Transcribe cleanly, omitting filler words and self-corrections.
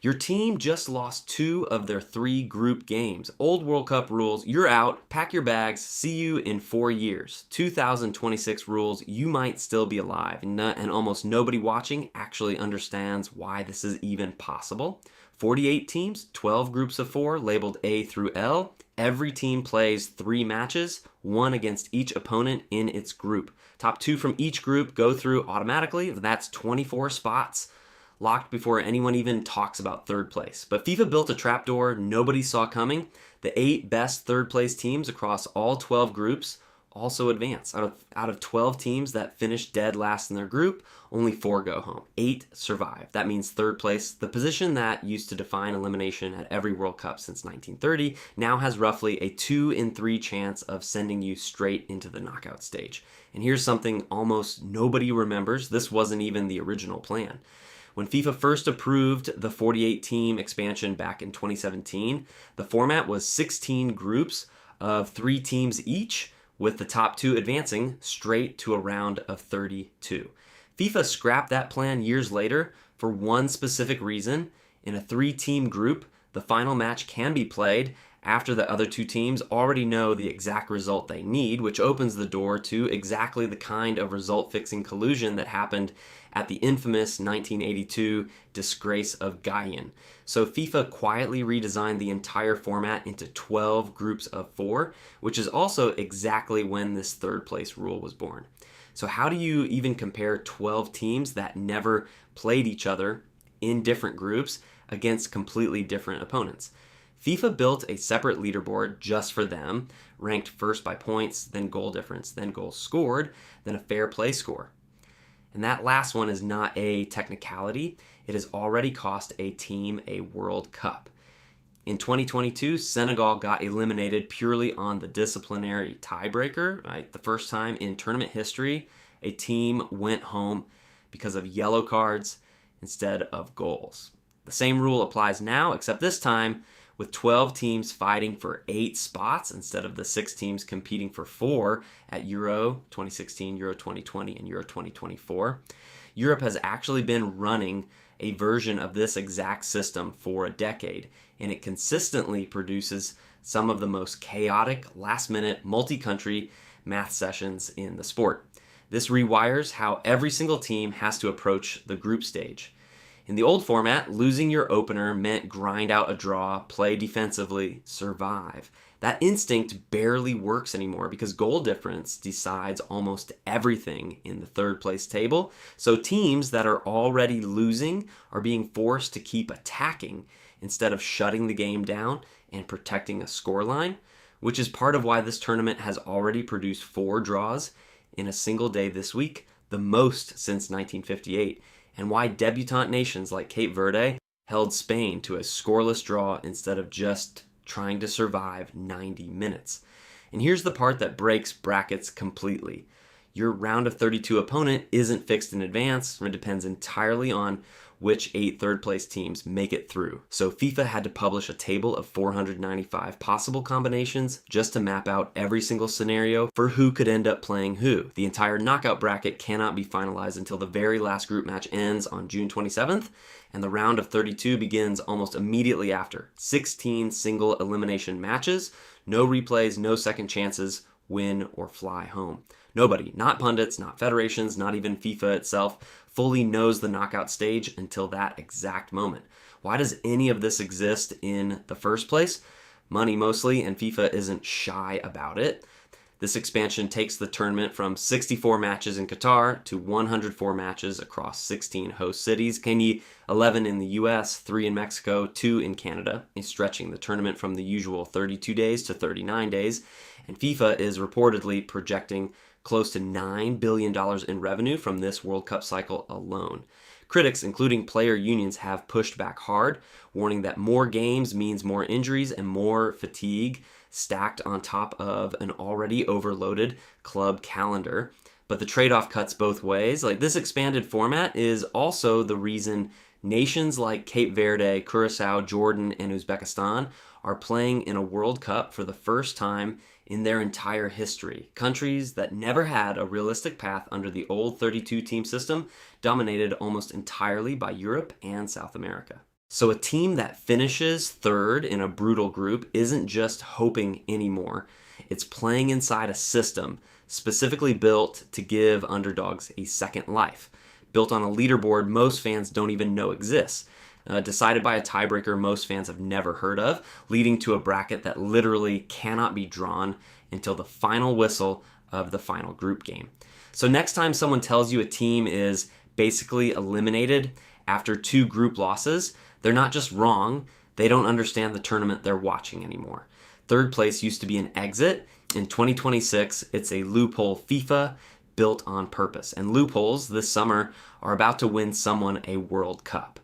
Your team just lost 2 of their 3 group games. Old World Cup rules, you're out, pack your bags, see you in 4 years. 2026 rules, you might still be alive. And almost nobody watching actually understands why this is even possible. 48 teams, 12 groups of 4, labeled A through L. Every team plays 3 matches, 1 against each opponent in its group. Top 2 from each group go through automatically. That's 24 spots locked before anyone even talks about third place. But FIFA built a trapdoor nobody saw coming. The 8 best third place teams across all 12 groups also advance. Out of 12 teams that finished dead last in their group, only 4 go home. 8 survive. That means third place, the position that used to define elimination at every World Cup since 1930, now has roughly a 2 in 3 chance of sending you straight into the knockout stage. And here's something almost nobody remembers. This wasn't even the original plan. When FIFA first approved the 48-team expansion back in 2017, the format was 16 groups of 3 teams each, with the top 2 advancing straight to a round of 32. FIFA scrapped that plan years later for one specific reason. In a 3-team group, the final match can be played after the other 2 teams already know the exact result they need, which opens the door to exactly the kind of result-fixing collusion that happened at the infamous 1982 disgrace of Guyane. So FIFA quietly redesigned the entire format into 12 groups of 4, which is also exactly when this third place rule was born. So how do you even compare 12 teams that never played each other in different groups against completely different opponents? FIFA built a separate leaderboard just for them, ranked first by points, then goal difference, then goals scored, then a fair play score. And that last one is not a technicality. It has already cost a team a World Cup. In 2022, Senegal got eliminated purely on the disciplinary tiebreaker, right? The first time in tournament history a team went home because of yellow cards instead of goals. The same rule applies now, except this time with 12 teams fighting for 8 spots instead of the 6 teams competing for 4 at Euro 2016, Euro 2020, and Euro 2024. Europe has actually been running a version of this exact system for a decade, and it consistently produces some of the most chaotic, last-minute, multi-country math sessions in the sport. This rewires how every single team has to approach the group stage. In the old format, losing your opener meant grind out a draw, play defensively, survive. That instinct barely works anymore because goal difference decides almost everything in the third place table. So teams that are already losing are being forced to keep attacking instead of shutting the game down and protecting a scoreline, which is part of why this tournament has already produced 4 draws in a single day this week, the most since 1958. And why debutante nations like Cape Verde held Spain to a scoreless draw instead of just trying to survive 90 minutes. And here's the part that breaks brackets completely. Your round of 32 opponent isn't fixed in advance. It depends entirely on which 8 third-place teams make it through. So FIFA had to publish a table of 495 possible combinations just to map out every single scenario for who could end up playing who. The entire knockout bracket cannot be finalized until the very last group match ends on June 27th, and the round of 32 begins almost immediately after. 16 single elimination matches, no replays, no second chances, win or fly home. Nobody, not pundits, not federations, not even FIFA itself, fully knows the knockout stage until that exact moment. Why does any of this exist in the first place? Money mostly, and FIFA isn't shy about it. This expansion takes the tournament from 64 matches in Qatar to 104 matches across 16 host cities, 11 in the US, 3 in Mexico, 2 in Canada, stretching the tournament from the usual 32 days to 39 days. And FIFA is reportedly projecting close to $9 billion in revenue from this World Cup cycle alone. Critics, including player unions, have pushed back hard, warning that more games means more injuries and more fatigue stacked on top of an already overloaded club calendar. But the trade-off cuts both ways. Like, this expanded format is also the reason nations like Cape Verde, Curacao, Jordan, and Uzbekistan are playing in a World Cup for the first time in their entire history. Countries that never had a realistic path under the old 32-team system, dominated almost entirely by Europe and South America. So a team that finishes third in a brutal group isn't just hoping anymore. It's playing inside a system specifically built to give underdogs a second life, built on a leaderboard most fans don't even know exists, decided by a tiebreaker most fans have never heard of, leading to a bracket that literally cannot be drawn until the final whistle of the final group game. So next time someone tells you a team is basically eliminated after 2 group losses, they're not just wrong, they don't understand the tournament they're watching anymore. 3rd place used to be an exit. In 2026, it's a loophole FIFA built on purpose. And loopholes this summer are about to win someone a World Cup.